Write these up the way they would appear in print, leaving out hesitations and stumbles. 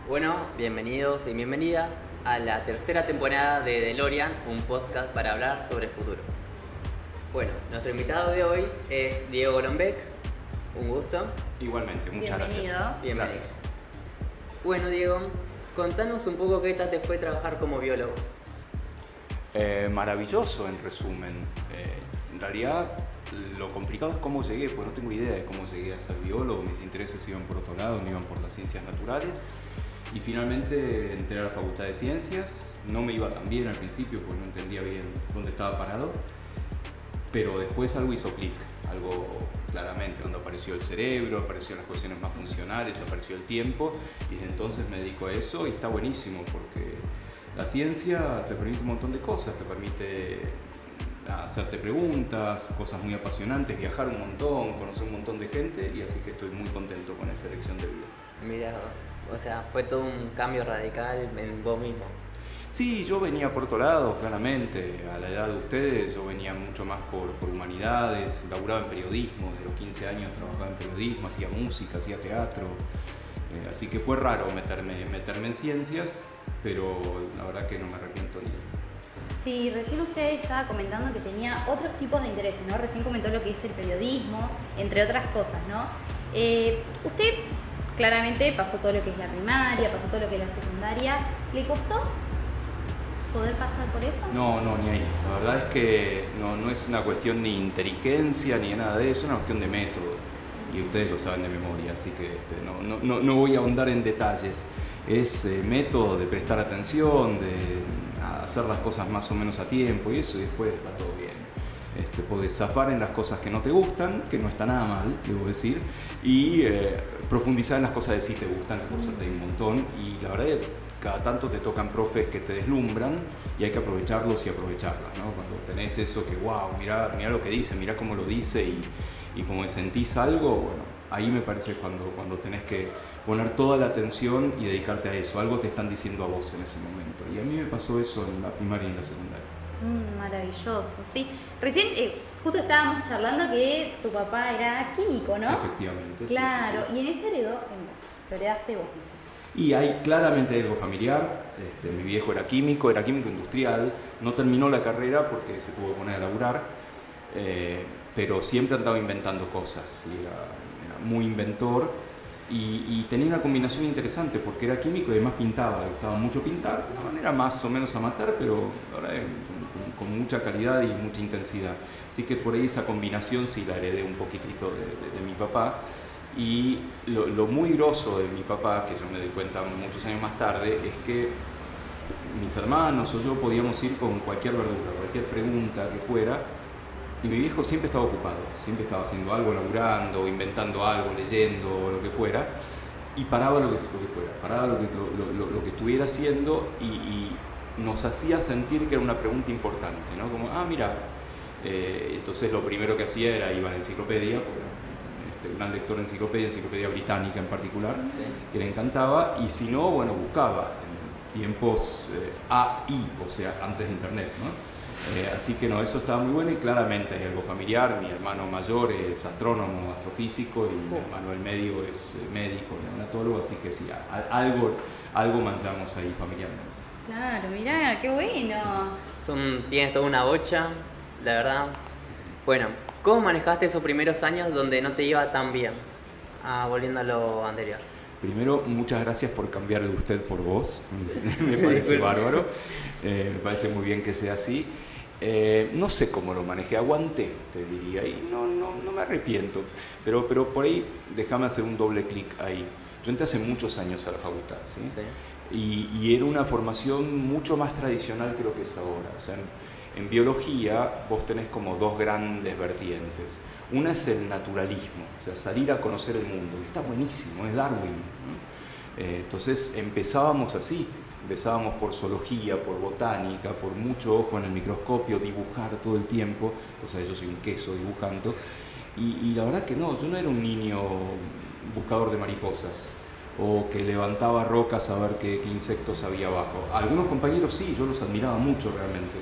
Bueno, bienvenidos y bienvenidas a la tercera temporada de DeLorean, un podcast para hablar sobre el futuro. Bueno, nuestro invitado de hoy es Diego Golombek. Un gusto. Igualmente, muchas Bienvenido. gracias. Bienvenido. Gracias. Bueno, Diego, contanos un poco qué tal te fue trabajar como biólogo. Maravilloso, en resumen. En realidad, lo complicado es cómo llegué, pues no tengo idea de cómo llegué a ser biólogo. Mis intereses iban por otro lado, no iban por las ciencias naturales. Y finalmente entré a la Facultad de Ciencias. No me iba tan bien al principio porque no entendía bien dónde estaba parado. Pero después algo hizo clic, algo claramente, cuando apareció el cerebro, aparecieron las cuestiones más funcionales, apareció el tiempo, y desde entonces me dedico a eso y está buenísimo porque la ciencia te permite un montón de cosas, te permite hacerte preguntas, cosas muy apasionantes, viajar un montón, conocer un montón de gente, y así que estoy muy contento con esa elección de vida. Mira, o sea, fue todo un cambio radical en vos mismo. Sí, yo venía por otro lado, claramente. A la edad de ustedes yo venía mucho más por humanidades, laburaba en periodismo, desde los 15 años trabajaba en periodismo, hacía música, hacía teatro. Así que fue raro meterme en ciencias, pero la verdad que no me arrepiento ni. Sí, recién usted estaba comentando que tenía otros tipos de intereses, ¿no? Recién comentó lo que es el periodismo, entre otras cosas, ¿no? Usted claramente pasó todo lo que es la primaria, pasó todo lo que es la secundaria. ¿Le costó poder pasar por eso? No, ni ahí. La verdad es que no es una cuestión ni inteligencia ni de nada de eso, es una cuestión de método. Y ustedes lo saben de memoria, así que no voy a ahondar en detalles. Es método de prestar atención, de hacer las cosas más o menos a tiempo y eso, y después va todo bien. Podés zafar en las cosas que no te gustan, que no está nada mal, debo decir, y profundizar en las cosas que sí te gustan, que por suerte hay un montón, y la verdad es que cada tanto te tocan profes que te deslumbran y hay que aprovecharlos y aprovecharlas, ¿no? Cuando tenés eso que, wow, mirá lo que dice, mirá cómo lo dice y como sentís algo, bueno, ahí me parece cuando tenés que poner toda la atención y dedicarte a eso, algo te están diciendo a vos en ese momento. Y a mí me pasó eso en la primaria y en la secundaria. Maravilloso, sí. Recién justo estábamos charlando que tu papá era químico, ¿no? Efectivamente, claro, sí. Y en ese heredó en vos, lo heredaste vos. Y hay claramente algo familiar. Mi viejo era químico industrial, no terminó la carrera porque se tuvo que poner a laburar, pero siempre andaba inventando cosas, y era muy inventor y tenía una combinación interesante porque era químico y además pintaba, le gustaba mucho pintar, de una manera más o menos amateur, pero ahora con mucha calidad y mucha intensidad. Así que por ahí esa combinación sí la heredé un poquitito de mi papá. Y lo muy groso de mi papá, que yo me doy cuenta muchos años más tarde, es que mis hermanos o yo podíamos ir con cualquier verdura, cualquier pregunta que fuera, y mi viejo siempre estaba ocupado, siempre estaba haciendo algo, laburando, inventando algo, leyendo, lo que fuera, y paraba lo que fuera, paraba lo que estuviera haciendo y nos hacía sentir que era una pregunta importante, ¿no? Como, mira, entonces lo primero que hacía era ir a la enciclopedia, gran lector de enciclopedia británica en particular, Sí. que le encantaba, y si no, bueno, buscaba en tiempos AI, o sea, antes de internet, ¿no? Así que no, eso estaba muy bueno y claramente hay algo familiar. Mi hermano mayor es astrónomo, astrofísico, y mi hermano el medio es médico, neonatólogo, así que sí, algo manchamos ahí familiarmente. Claro, mirá, qué bueno. Tienes toda una bocha, la verdad. Bueno, ¿cómo manejaste esos primeros años donde no te iba tan bien? Volviendo a lo anterior. Primero, muchas gracias por cambiar de usted por vos, me parece bárbaro, me parece muy bien que sea así. No sé cómo lo manejé, aguanté, te diría, y no me arrepiento, pero por ahí déjame hacer un doble clic ahí. Yo entré hace muchos años a la facultad, ¿sí? Sí. Y era una formación mucho más tradicional que lo que es ahora. O sea, en biología vos tenés como dos grandes vertientes. Una es el naturalismo, o sea, salir a conocer el mundo, que está buenísimo, es Darwin, ¿no? Entonces empezábamos así, empezábamos por zoología, por botánica, por mucho ojo en el microscopio, dibujar todo el tiempo. Entonces yo soy un queso dibujando. Y la verdad que no, yo no era un niño buscador de mariposas o que levantaba rocas a ver qué insectos había abajo. Algunos compañeros sí, yo los admiraba mucho realmente,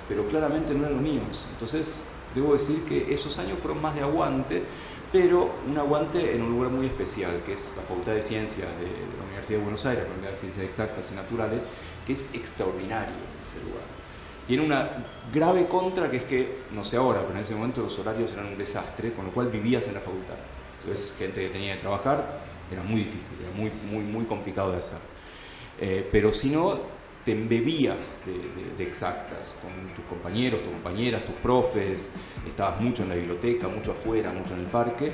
pero claramente no eran los míos. Entonces Debo decir que esos años fueron más de aguante, pero un aguante en un lugar muy especial, que es la Facultad de Ciencias de la Universidad de Buenos Aires, la Facultad de Ciencias Exactas y Naturales, que es extraordinario ese lugar. Tiene una grave contra, que es que, no sé ahora, pero en ese momento los horarios eran un desastre, con lo cual vivías en la facultad. Entonces, gente que tenía que trabajar, era muy difícil, era muy complicado de hacer. Pero si no, te embebías de exactas con tus compañeros, tus compañeras, tus profes, estabas mucho en la biblioteca, mucho afuera, mucho en el parque,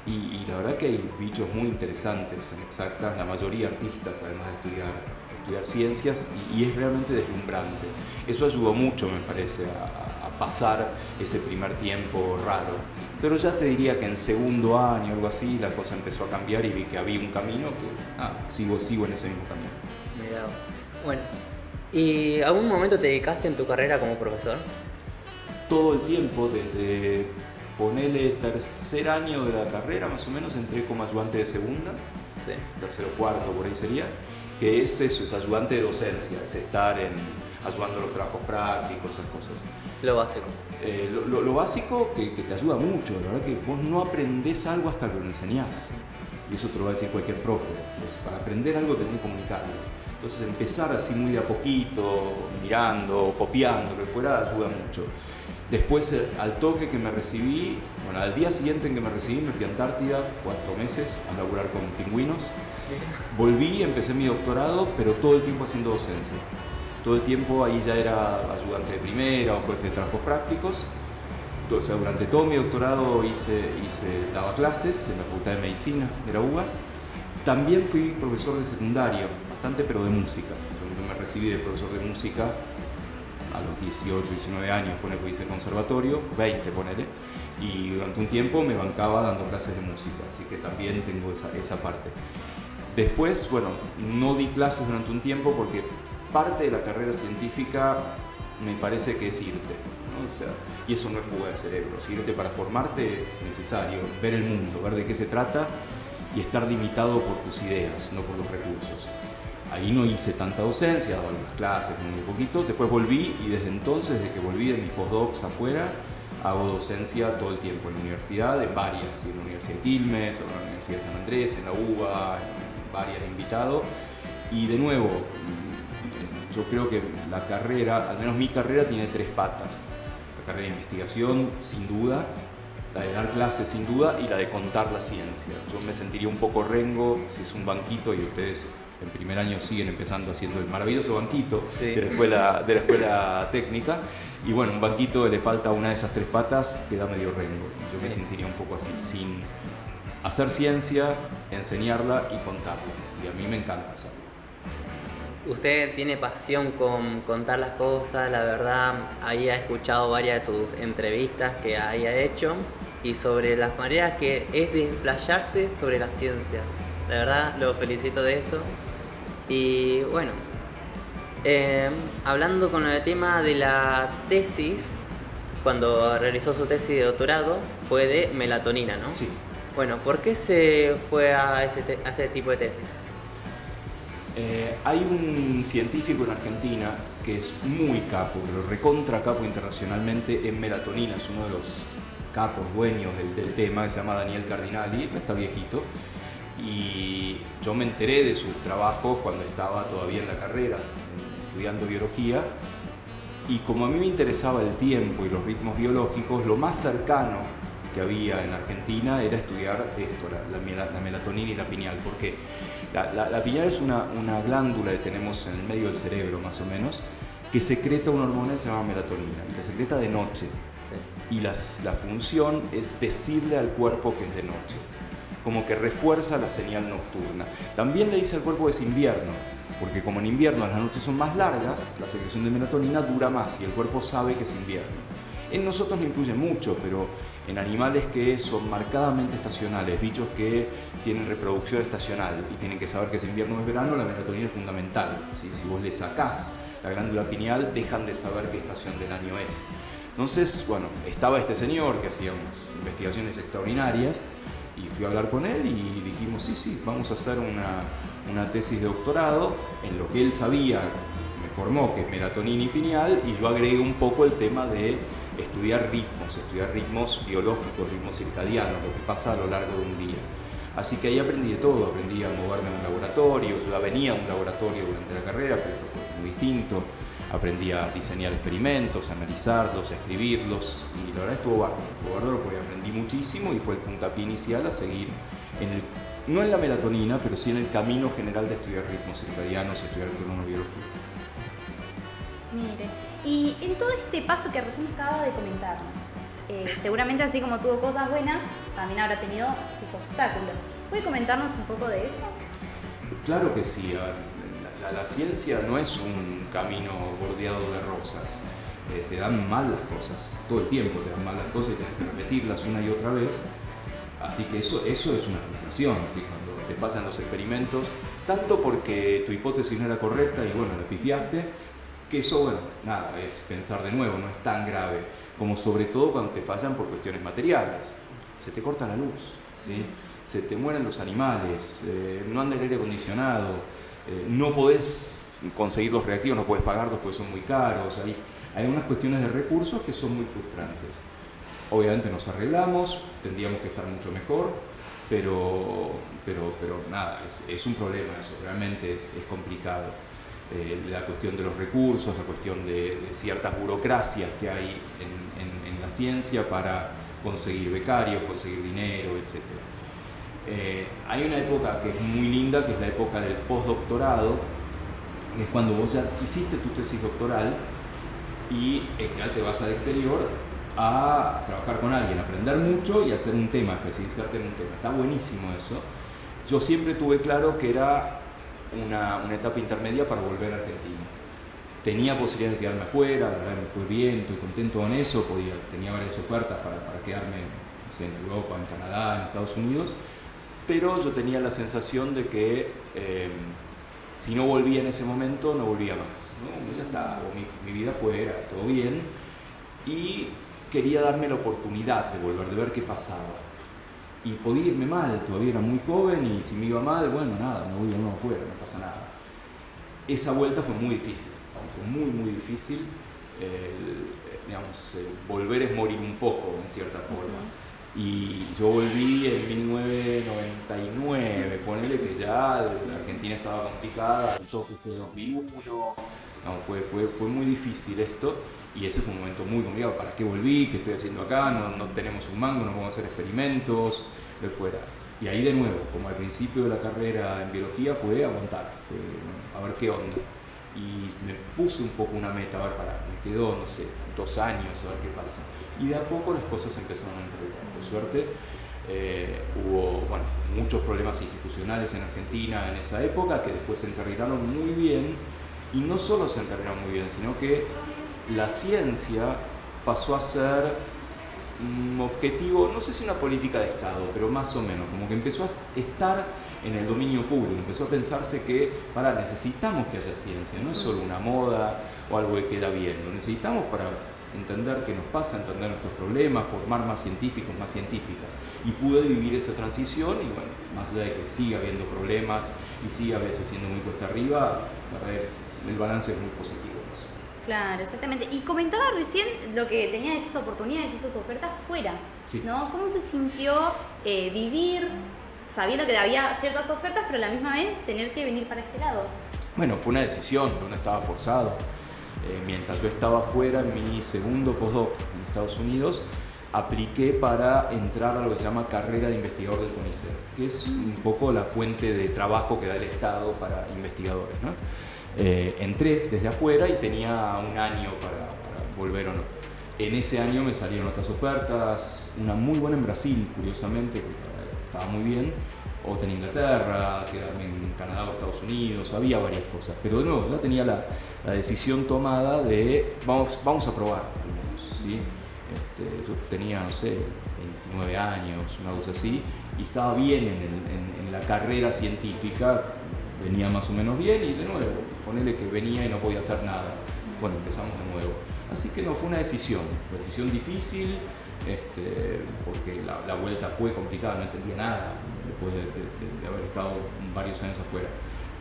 y la verdad que hay bichos muy interesantes en exactas, la mayoría artistas, además de estudiar ciencias, y es realmente deslumbrante. Eso ayudó mucho, me parece, a pasar ese primer tiempo raro. Pero ya te diría que en segundo año, algo así, la cosa empezó a cambiar y vi que había un camino que sigo en ese mismo camino. Mirá. Bueno, ¿y algún momento te dedicaste en tu carrera como profesor? Todo el tiempo, desde ponele tercer año de la carrera, más o menos, entré como ayudante de segunda, Sí. tercero, cuarto, por ahí sería, que es eso, es ayudante de docencia, es estar ayudando a los trabajos prácticos, esas cosas. Lo básico. Lo básico que te ayuda mucho, la verdad que vos no aprendés algo hasta que lo enseñás, y eso te lo va a decir cualquier profe, pues para aprender algo tenés que comunicarlo. Entonces empezar así muy de a poquito, mirando, copiando, lo que fuera, ayuda mucho. Después, al toque que me recibí, bueno, al día siguiente en que me recibí, me fui a Antártida 4 meses a laburar con pingüinos. Volví, empecé mi doctorado, pero todo el tiempo haciendo docencia. Todo el tiempo ahí ya era ayudante de primera o jefe de trabajos prácticos. O sea, durante todo mi doctorado daba clases en la Facultad de Medicina de la UBA. También fui profesor de secundaria, bastante, pero de música. Yo me recibí de profesor de música a los 18, 19 años, que hice el conservatorio, 20 ponele, y durante un tiempo me bancaba dando clases de música, así que también tengo esa parte. Después, bueno, no di clases durante un tiempo porque parte de la carrera científica me parece que es irte, ¿no? O sea, y eso no es fuga de cerebros, irte para formarte es necesario, ver el mundo, ver de qué se trata y estar limitado por tus ideas, no por los recursos. Ahí no hice tanta docencia, daba algunas clases, muy poquito. Después volví y desde entonces, desde que volví de mis postdocs afuera, hago docencia todo el tiempo en la universidad, en varias, en la Universidad de Quilmes, en la Universidad de San Andrés, en la UBA, en varias invitado. Y de nuevo, yo creo que la carrera, al menos mi carrera, tiene 3 patas. La carrera de investigación, sin duda, la de dar clases sin duda y la de contar la ciencia. Yo me sentiría un poco rengo si es un banquito y ustedes en primer año siguen empezando haciendo el maravilloso banquito Sí. de la escuela técnica, y bueno, un banquito que le falta una de esas 3 patas queda medio rengo. Yo me sentiría un poco así, sin hacer ciencia, enseñarla y contarla, y a mí me encanta hacerlo. Usted tiene pasión con contar las cosas, la verdad, ahí ha escuchado varias de sus entrevistas que haya hecho y sobre las maneras que es de explayarse sobre la ciencia. La verdad, lo felicito de eso. Y bueno, hablando con el tema de la tesis, cuando realizó su tesis de doctorado, fue de melatonina, ¿no? Sí. Bueno, ¿por qué se fue a ese tipo de tesis? Hay un científico en Argentina que es muy capo, pero recontra capo internacionalmente en melatonina, es uno de los capos dueños del tema, que se llama Daniel Cardinali, está viejito, y yo me enteré de sus trabajos cuando estaba todavía en la carrera, estudiando biología, y como a mí me interesaba el tiempo y los ritmos biológicos, lo más cercano que había en Argentina era estudiar esto, la melatonina y la pineal. ¿Por qué? La pineal es una glándula que tenemos en el medio del cerebro, más o menos, que secreta una hormona que se llama melatonina, y la secreta de noche. Sí. Y la función es decirle al cuerpo que es de noche, como que refuerza la señal nocturna. También le dice al cuerpo que es invierno, porque como en invierno las noches son más largas, la secreción de melatonina dura más y el cuerpo sabe que es invierno. En nosotros no influye mucho, pero en animales que son marcadamente estacionales, bichos que tienen reproducción estacional y tienen que saber que es invierno o es verano, la melatonina es fundamental. ¿Sí? Si vos le sacás la glándula pineal, dejan de saber qué estación del año es. Entonces, bueno, estaba este señor que hacía investigaciones extraordinarias y fui a hablar con él y dijimos, sí, vamos a hacer una tesis de doctorado en lo que él sabía, me formó, que es melatonina y pineal, y yo agregué un poco el tema de estudiar ritmos biológicos, ritmos circadianos, lo que pasa a lo largo de un día. Así que ahí aprendí de todo, aprendí a moverme en un laboratorio, yo ya venía a un laboratorio durante la carrera, pero esto fue muy distinto. Aprendí a diseñar experimentos, a analizarlos, a escribirlos, y la verdad estuvo bárbaro porque aprendí muchísimo y fue el puntapié inicial a seguir no en la melatonina, pero sí en el camino general de estudiar ritmos circadianos y estudiar cronobiología. Mire, y en todo este paso que recién acaba de comentarnos, seguramente así como tuvo cosas buenas, también habrá tenido sus obstáculos. ¿Puede comentarnos un poco de eso? Claro que sí. La ciencia no es un camino bordeado de rosas. Te dan mal las cosas, todo el tiempo te dan mal las cosas y tienes que repetirlas una y otra vez. Así que eso es una frustración, ¿sí? Cuando te fallan los experimentos, tanto porque tu hipótesis no era correcta y bueno, la pifiaste, que eso, bueno, nada, es pensar de nuevo, no es tan grave, como sobre todo cuando te fallan por cuestiones materiales. Se te corta la luz, ¿sí? Se te mueren los animales, no anda el aire acondicionado, no podés conseguir los reactivos, no podés pagarlos porque son muy caros, hay unas cuestiones de recursos que son muy frustrantes. Obviamente nos arreglamos, tendríamos que estar mucho mejor, pero nada, es un problema eso, realmente es complicado. La cuestión de los recursos, la cuestión de ciertas burocracias que hay en la ciencia para conseguir becarios, conseguir dinero, etc. Hay una época que es muy linda, que es la época del postdoctorado, que es cuando vos ya hiciste tu tesis doctoral y en general te vas al exterior a trabajar con alguien, aprender mucho y hacer un tema, especializarte en un tema. Está buenísimo eso. Yo siempre tuve claro que era una etapa intermedia para volver a Argentina. Tenía posibilidad de quedarme afuera, la verdad me fue bien, estoy contento con eso, tenía varias ofertas para quedarme, no sé, en Europa, en Canadá, en Estados Unidos, pero yo tenía la sensación de que si no volvía en ese momento, no volvía más, ¿no? Ya está, mi vida fuera, todo bien, y quería darme la oportunidad de volver, de ver qué pasaba. Y podía irme mal, todavía era muy joven y si me iba mal, bueno, nada, me voy de nuevo afuera, no pasa nada. Esa vuelta fue muy difícil, ¿sí? Fue muy difícil. Volver es morir un poco, en cierta forma. Y yo volví en 1999, ponele que ya la Argentina estaba complicada, el toque fue 2001, fue muy difícil esto. Y ese fue un momento muy complicado. ¿Para qué volví? ¿Qué estoy haciendo acá? No tenemos un mango, no podemos hacer experimentos, fuera. Y ahí de nuevo, como al principio de la carrera en biología, fue aguantar, a ver qué onda. Y me puse un poco una meta, a ver, me quedó, no sé, 2 años, a ver qué pasa. Y de a poco las cosas empezaron a encarrilar. Por suerte, hubo muchos problemas institucionales en Argentina en esa época que después se encarrilaron muy bien. Y no solo se encarrilaron muy bien, sino que la ciencia pasó a ser un objetivo, no sé si una política de Estado, pero más o menos, como que empezó a estar en el dominio público, empezó a pensarse que necesitamos que haya ciencia, no es solo una moda o algo que queda bien, lo necesitamos para entender qué nos pasa, entender nuestros problemas, formar más científicos, más científicas. Y pude vivir esa transición y bueno, más allá de que siga habiendo problemas y siga a veces siendo muy cuesta arriba, el balance es muy positivo. Claro, exactamente. Y comentaba recién lo que tenía esas oportunidades, esas ofertas fuera, sí, ¿no? ¿Cómo se sintió vivir sabiendo que había ciertas ofertas, pero a la misma vez tener que venir para este lado? Bueno, fue una decisión, yo no estaba forzado. Mientras yo estaba fuera en mi segundo postdoc en Estados Unidos, apliqué para entrar a lo que se llama carrera de investigador del CONICET, que es un poco la fuente de trabajo que da el Estado para investigadores, ¿no? Entré desde afuera y tenía un año para volver o no. En ese año me salieron otras ofertas, una muy buena en Brasil, curiosamente, que estaba muy bien, otra en Inglaterra, quedarme en Canadá o Estados Unidos, había varias cosas, pero de nuevo ya tenía la decisión tomada de vamos a probar al menos, ¿sí? Yo tenía, no sé, 29 años, una cosa así, y estaba bien en la carrera científica, venía más o menos bien y de nuevo, ponele que venía y no podía hacer nada. Bueno, empezamos de nuevo. Así que no, fue una decisión difícil, porque la vuelta fue complicada, no entendía nada después de haber estado varios años afuera.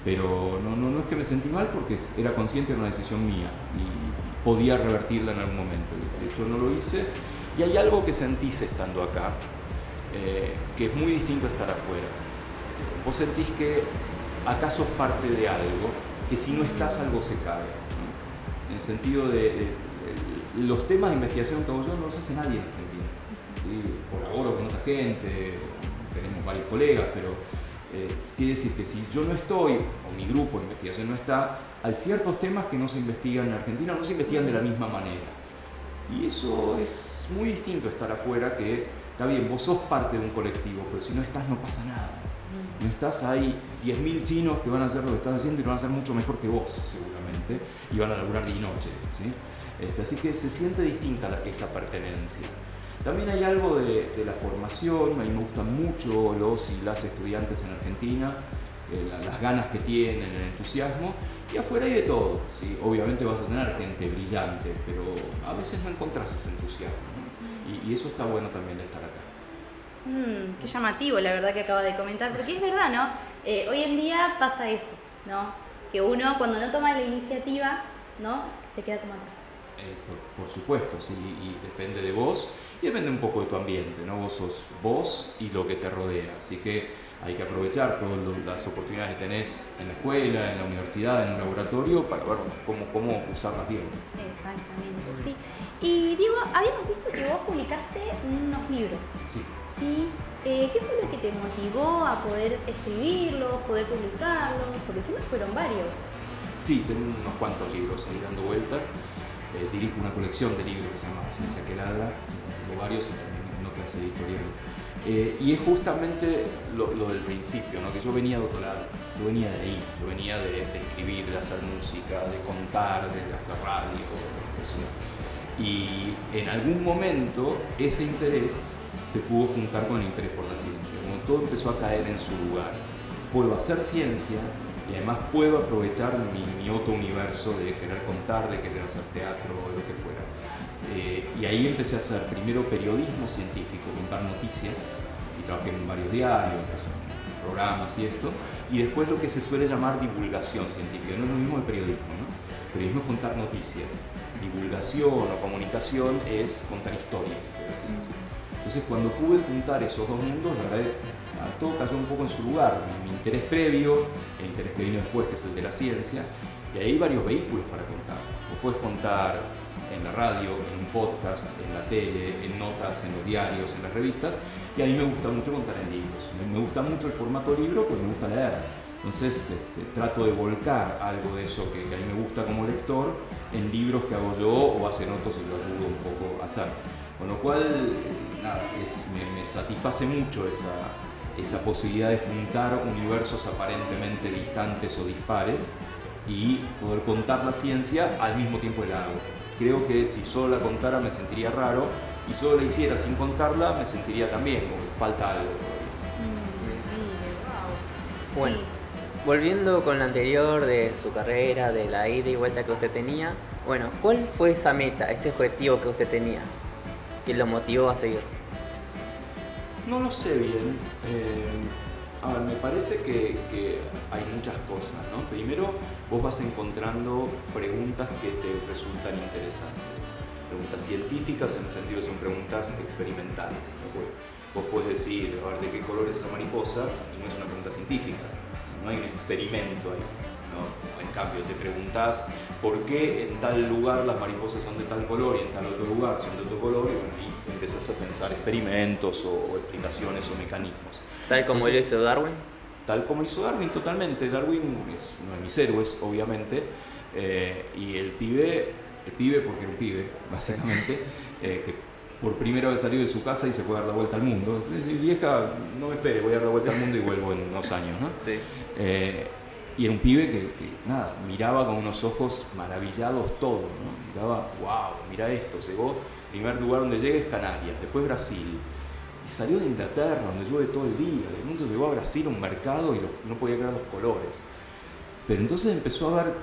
pero no es que me sentí mal porque era consciente de una decisión mía y podía revertirla en algún momento. De hecho no lo hice y hay algo que sentís estando acá, que es muy distinto a estar afuera. Vos sentís que acá sos parte de algo, que si no estás algo se cae, ¿no? En el sentido de los temas de investigación que hago yo no los hace nadie en Argentina, ¿sí? Colaboro con otra gente, tenemos varios colegas, pero quiere decir que si yo no estoy, o mi grupo de investigación no está, hay ciertos temas que no se investigan en Argentina, no se investigan de la misma manera. Y eso es muy distinto a estar afuera, que está bien, vos sos parte de un colectivo, pero si no estás no pasa nada. No estás, hay 10.000 chinos que van a hacer lo que estás haciendo y lo van a hacer mucho mejor que vos, seguramente, y van a laburar día y noche, ¿sí? Así que se siente distinta esa pertenencia. También hay algo de la formación, a mí me gustan mucho los y las estudiantes en Argentina, las ganas que tienen, el entusiasmo, y afuera hay de todo, ¿sí? Obviamente vas a tener gente brillante, pero a veces no encontrás ese entusiasmo, ¿no? Y eso está bueno también de estar acá. Qué llamativo, la verdad, que acaba de comentar, porque es verdad, ¿no? Hoy en día pasa eso, ¿no? Que uno, cuando no toma la iniciativa, ¿no? Se queda como atrás. Por supuesto, sí, y depende de vos y depende un poco de tu ambiente, ¿no? Vos sos vos y lo que te rodea, así que hay que aprovechar todas las oportunidades que tenés en la escuela, en la universidad, en un laboratorio, para ver cómo usarlas bien. Exactamente, sí. Y Diego, habíamos visto que vos publicaste unos libros. Sí. ¿Sí? ¿Qué fue lo que te motivó a poder escribirlos, poder publicarlos? Porque siempre fueron varios. Sí, tengo unos cuantos libros ahí dando vueltas. Dirijo una colección de libros que se llama Ciencia que Ladra, tengo varios y también en otras editoriales. Y es justamente lo del principio, ¿no? Que yo venía de otro lado, yo venía de ahí, yo venía de escribir, de hacer música, de contar, de hacer radio, qué sé yo. Y en algún momento ese interés se pudo juntar con el interés por la ciencia, como todo empezó a caer en su lugar. Puedo hacer ciencia y además puedo aprovechar mi otro universo de querer contar, de querer hacer teatro, de lo que fuera. Y ahí empecé a hacer primero periodismo científico, contar noticias, y trabajé en varios diarios, que son programas y esto, y después lo que se suele llamar divulgación científica. No es lo mismo de periodismo, ¿no? Periodismo es contar noticias, divulgación o comunicación es contar historias de la ciencia. Entonces, cuando pude juntar esos dos mundos, la verdad, todo cayó un poco en su lugar. Mi interés previo, el interés que vino después, que es el de la ciencia, y ahí hay varios vehículos para contar. Lo puedes contar en la radio, en un podcast, en la tele, en notas, en los diarios, en las revistas, y a mí me gusta mucho contar en libros. Me gusta mucho el formato libro, pues me gusta leer. Entonces trato de volcar algo de eso que a mí me gusta como lector en libros que hago yo o hacen otros y lo ayudo un poco a hacer. Con lo cual, nada, me satisface mucho esa posibilidad de juntar universos aparentemente distantes o dispares y poder contar la ciencia al mismo tiempo que la hago. Creo que si solo la contara me sentiría raro y solo la hiciera sin contarla me sentiría también como que falta algo. Bueno, volviendo con lo anterior de su carrera, de la ida y vuelta que usted tenía, bueno, ¿cuál fue esa meta, ese objetivo que usted tenía que lo motivó a seguir? No lo sé bien. A ver, me parece que hay muchas cosas, ¿no? Primero, vos vas encontrando preguntas que te resultan interesantes. Preguntas científicas en el sentido de son preguntas experimentales. Vos podés decir, a ver, ¿de qué color es la mariposa? Y no es una pregunta científica, no hay un experimento ahí, ¿no? En cambio, te preguntás por qué en tal lugar las mariposas son de tal color y en tal otro lugar son de otro color, y bueno, ahí empezás a pensar experimentos o explicaciones o mecanismos. Tal como lo hizo Darwin. Tal como lo hizo Darwin, totalmente. Darwin es uno de mis héroes, obviamente, y el pibe porque era un pibe, básicamente, que por primera vez salió de su casa y se fue a dar la vuelta al mundo. Vieja, no me espere, voy a dar la vuelta al mundo y vuelvo en unos años, ¿no? Sí. Y era un pibe que nada, miraba con unos ojos maravillados todo, ¿no? Miraba, wow, mira esto, llegó, primer lugar donde llega es Canarias, después Brasil. Y salió de Inglaterra, donde llueve todo el día. De pronto llegó a Brasil, a un mercado, y no podía creer los colores. Pero entonces empezó a ver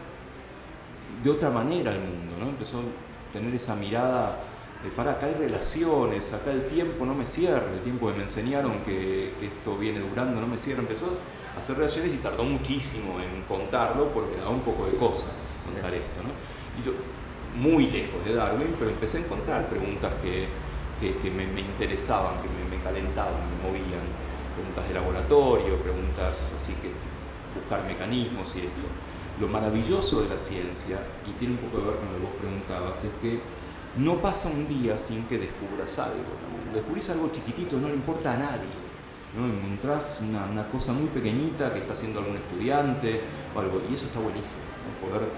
de otra manera el mundo, ¿no? Empezó a tener esa mirada de, para, acá hay relaciones, acá el tiempo no me cierra, el tiempo que me enseñaron que esto viene durando no me cierra. Empezó hacer relaciones y tardó muchísimo en contarlo porque daba un poco de cosa contar esto, ¿no? Y yo, muy lejos de Darwin, pero empecé a encontrar preguntas que me interesaban, que me calentaban, me movían, preguntas de laboratorio, preguntas así que buscar mecanismos y esto. Lo maravilloso de la ciencia, y tiene un poco que ver con lo que vos preguntabas, es que no pasa un día sin que descubras algo, ¿no? Descubrís algo chiquitito, no le importa a nadie, ¿no? Encontrás una cosa muy pequeñita que está haciendo algún estudiante o algo, y eso está buenísimo, ¿no? Poder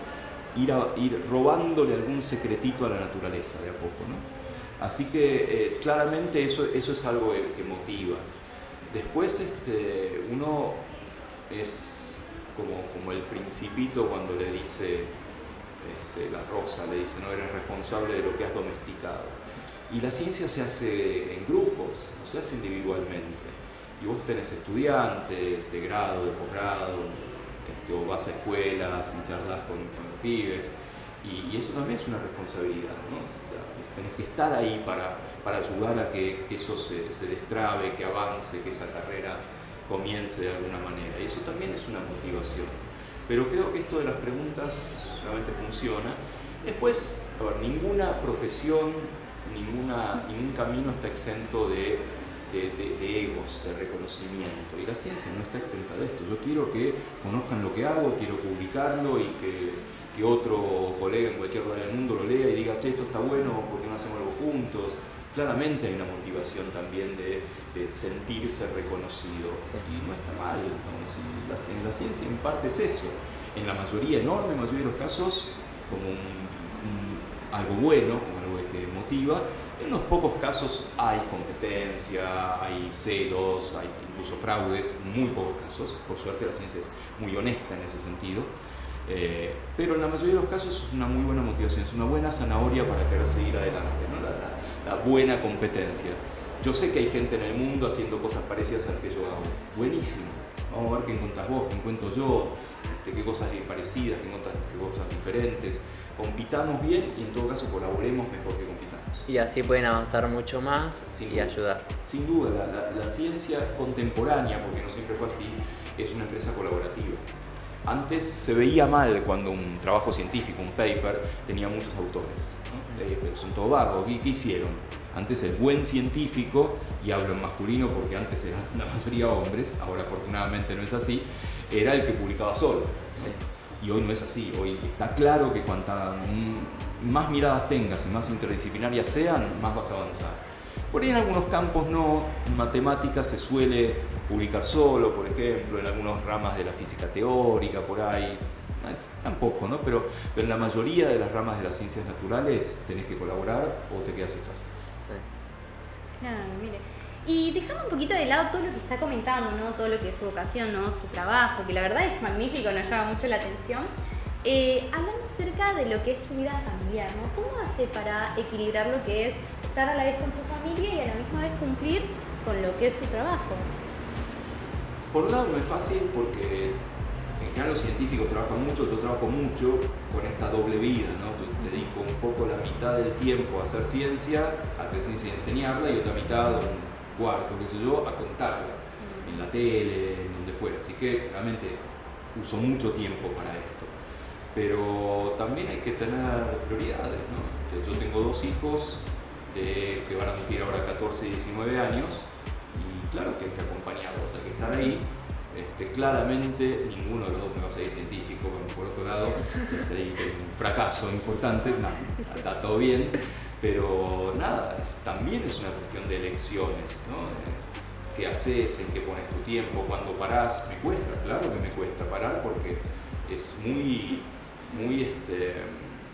ir robándole algún secretito a la naturaleza de a poco, ¿no? Así que claramente eso es algo que motiva. Después uno es como el principito cuando le dice la rosa, le dice, no eres responsable de lo que has domesticado. Y la ciencia se hace en grupos, no se hace individualmente. Y vos tenés estudiantes de grado, de posgrado, o vas a escuelas y charlas con los pibes, y eso también es una responsabilidad, ¿no? Tenés que estar ahí para ayudar a que eso se destrabe, que avance, que esa carrera comience de alguna manera, y eso también es una motivación. Pero creo que esto de las preguntas realmente funciona. Después, a ver, ninguna profesión, ningún camino está exento de egos, de reconocimiento, y la ciencia no está exenta de esto. Yo quiero que conozcan lo que hago, quiero publicarlo y que otro colega en cualquier lugar del mundo lo lea y diga, che, esto está bueno, ¿por qué no hacemos algo juntos? Claramente hay una motivación también de sentirse reconocido, sí. Y no está mal, ¿no? Si la ciencia en parte es eso, en la mayoría, enorme mayoría de los casos, como algo bueno, como algo que motiva. En unos pocos casos hay competencia, hay celos, hay incluso fraudes, muy pocos casos. Por suerte la ciencia es muy honesta en ese sentido, pero en la mayoría de los casos es una muy buena motivación, es una buena zanahoria para querer seguir adelante, ¿no? La buena competencia. Yo sé que hay gente en el mundo haciendo cosas parecidas a las que yo hago. Buenísimo. Vamos a ver qué encontrás vos, qué encuentro yo, qué cosas parecidas, qué cosas diferentes. Compitamos bien y en todo caso colaboremos mejor que compitamos. Y así pueden avanzar mucho más y ayudar. Sin duda, la ciencia contemporánea, porque no siempre fue así, es una empresa colaborativa. Antes se veía mal cuando un trabajo científico, un paper, tenía muchos autores, ¿no? Pero son todos vagos. ¿Qué hicieron? Antes el buen científico, y hablo en masculino porque antes eran la mayoría hombres, ahora afortunadamente no es así, era el que publicaba solo, ¿no? Sí. Y hoy no es así. Hoy está claro que cuanta más miradas tengas y más interdisciplinarias sean, más vas a avanzar. Por ahí en algunos campos no, en matemáticas se suele publicar solo, por ejemplo, en algunas ramas de la física teórica, por ahí, tampoco, ¿no? Pero en la mayoría de las ramas de las ciencias naturales tenés que colaborar o te quedas atrás. Sí. Claro, mire. Y dejando un poquito de lado todo lo que está comentando, ¿no? Todo lo que es su vocación, ¿no? Su trabajo, que la verdad es magnífico, nos llama mucho la atención. Hablando acerca de lo que es su vida familiar, ¿no? ¿Cómo hace para equilibrar lo que es estar a la vez con su familia y a la misma vez cumplir con lo que es su trabajo? Por un lado no es fácil porque en general los científicos trabajan mucho, yo trabajo mucho con esta doble vida, ¿no? Yo dedico un poco la mitad del tiempo a hacer ciencia y enseñarla, y otra mitad, un cuarto, qué sé yo, a contarla en la tele, en donde fuera. Así que realmente uso mucho tiempo para esto. Pero también hay que tener prioridades, ¿no? Yo tengo 2 hijos que van a cumplir ahora 14 y 19 años, y claro que hay que acompañarlos, hay que estar ahí. Claramente ninguno de los dos me va a ser científico, pero por otro lado hay un fracaso importante, está todo bien, pero nada, también es una cuestión de elecciones, ¿no? ¿Qué haces? ¿En qué pones tu tiempo? ¿Cuándo parás? Me cuesta, claro que me cuesta parar porque es muy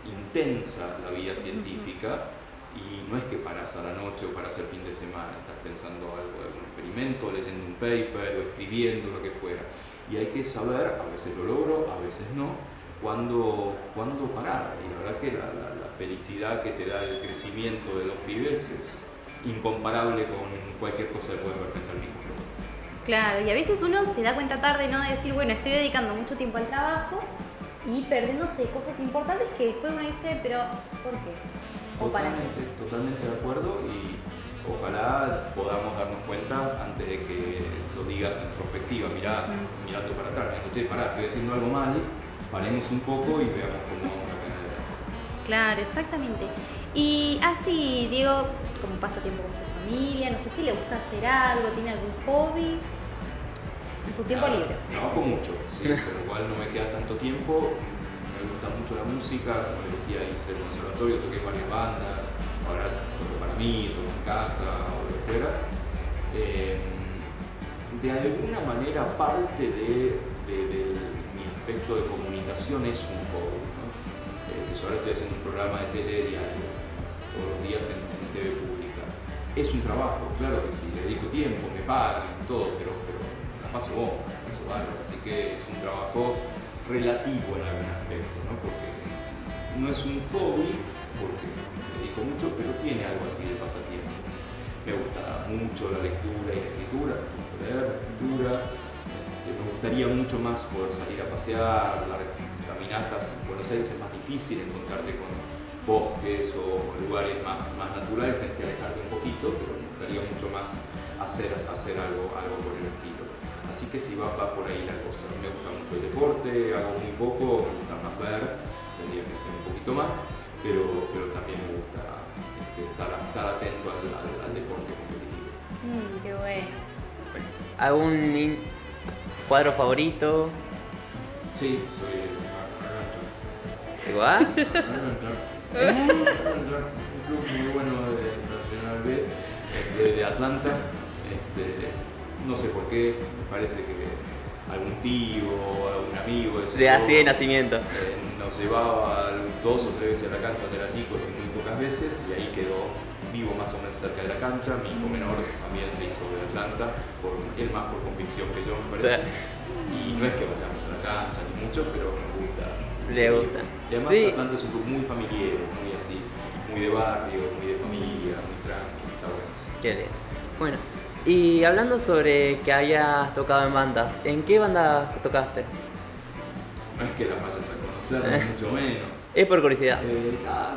intensa la vida científica, y no es que parás a la noche o parás el fin de semana, estás pensando algo de algún experimento, leyendo un paper o escribiendo, lo que fuera. Y hay que saber, a veces lo logro, a veces no, cuándo parar. Y la verdad que la felicidad que te da el crecimiento de los pibes es incomparable con cualquier cosa que puedan ver frente al mismo. Claro, y a veces uno se da cuenta tarde, ¿no? De decir, bueno, estoy dedicando mucho tiempo al trabajo y perdiéndose cosas importantes que después uno dice, pero ¿por qué? Totalmente de acuerdo, y Ojalá podamos darnos cuenta antes de que lo digas en retrospectiva. Mirá tú para atrás, che, pará, estoy haciendo algo mal, paremos un poco y veamos cómo vamos a ganar. Claro, exactamente. Y así, Diego, como pasa tiempo con su familia, no sé si le gusta hacer algo, tiene algún hobby en su tiempo libre. Trabajo mucho, sí, pero igual no me queda tanto tiempo. Me gusta mucho la música, como les decía, hice el conservatorio, toqué varias bandas, ahora toco para mí, toco en casa o de fuera. De alguna manera parte de mi aspecto de comunicación es un hobby, ¿no? Que yo ahora estoy haciendo un programa de tele diario, todos los días en TV pública. Es un trabajo, claro que sí, le dedico tiempo, me pagan, todo, pero la paso bomba, la paso bárbaro, así que es un trabajo relativo en algún aspecto, ¿no? Porque no es un hobby, porque me dedico mucho, pero tiene algo así de pasatiempo. Me gusta mucho la lectura y la escritura, me gusta leer la escritura. Me gustaría mucho más poder salir a pasear, dar caminatas. En Buenos Aires es más difícil encontrarte con bosques o lugares más naturales, tenés que alejarte un poquito, pero me gustaría mucho más hacer algo por el estilo. Así que si va por ahí la cosa. Me gusta mucho el deporte, hago muy poco, me gusta más ver, tendría que ser un poquito más, pero también me gusta estar atento al deporte competitivo. Qué bueno. ¿Algún cuadro favorito? Sí, soy ¿Igual? un club muy bueno de Nacional B, de Atlanta. No sé por qué, me parece que algún tío o algún amigo De así de nacimiento. nos llevaba 2 o 3 veces a la cancha donde era chico, y muy pocas veces, y ahí quedó vivo más o menos cerca de la cancha. Mi hijo menor también se hizo de Atlanta, él más por convicción que yo, me parece. Y no es que vayamos a la cancha ni mucho, pero me gusta. Le gusta. Y además Sí. Atlanta es un club muy familiar, muy así, muy de barrio, muy de familia, muy tranquilo, está bueno. Qué lindo. Bueno, y hablando sobre que habías tocado en bandas, ¿en qué banda tocaste? No es que las vayas a conocer, ni mucho menos. Es por curiosidad.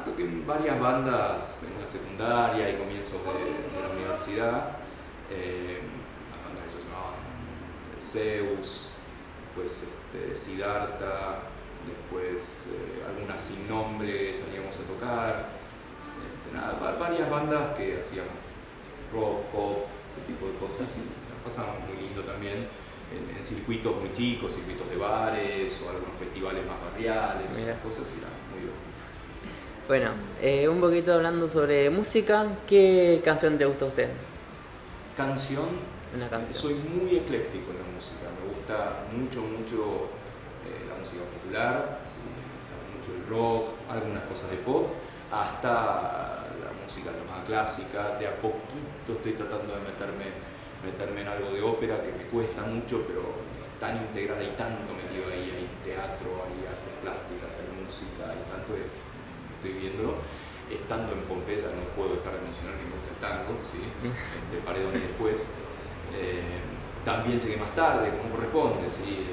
Toqué en varias bandas en la secundaria y comienzos de la universidad. Las bandas que se llamaban Zeus, después Siddhartha, después algunas sin nombre salíamos a tocar. Varias bandas que hacíamos rock, pop, ese tipo de cosas, y la pasábamos muy lindo también en circuitos muy chicos, circuitos de bares o algunos festivales más barriales. Mira. Esas cosas, y era muy divertido. Bueno, un poquito hablando sobre música, ¿qué canción te gusta a usted? Canción, Una canción. soy muy ecléctico en la música, me gusta mucho la música popular, sí, me gusta mucho el rock, algunas cosas de pop, hasta la música llamada clásica. De a poquito estoy tratando de meterme en algo de ópera, que me cuesta mucho, pero es tan integral, hay tanto metido ahí, hay teatro, hay artes plásticas, hay música, hay tanto, estoy viéndolo. Estando en Pompeya no puedo dejar de mencionar que me gusta el tango, ¿sí? Paredón y después. También llegué más tarde, como corresponde, ¿sí?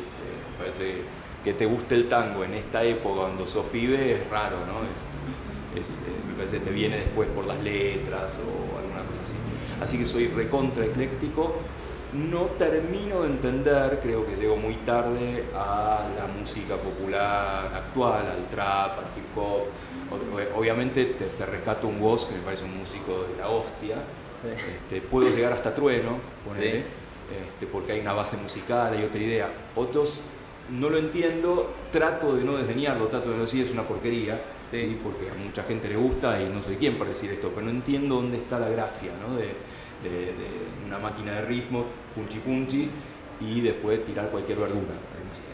Me parece que te guste el tango en esta época cuando sos pibe es raro, ¿no? Me parece que te viene después por las letras o alguna cosa así. Así que soy recontra ecléctico. No termino de entender, creo que llego muy tarde a la música popular actual, al trap, al hip hop. Obviamente te rescato un Woz, que me parece un músico de la hostia. Puedo llegar hasta Trueno, ponele, Sí. porque hay una base musical, hay otra idea. Otros no lo entiendo, trato de no desdeñarlo, trato de no decir es una porquería, ¿sí? Porque a mucha gente le gusta y no soy quien para decir esto, pero no entiendo dónde está la gracia, ¿no? de una máquina de ritmo, punchi punchi, y después tirar cualquier verdura.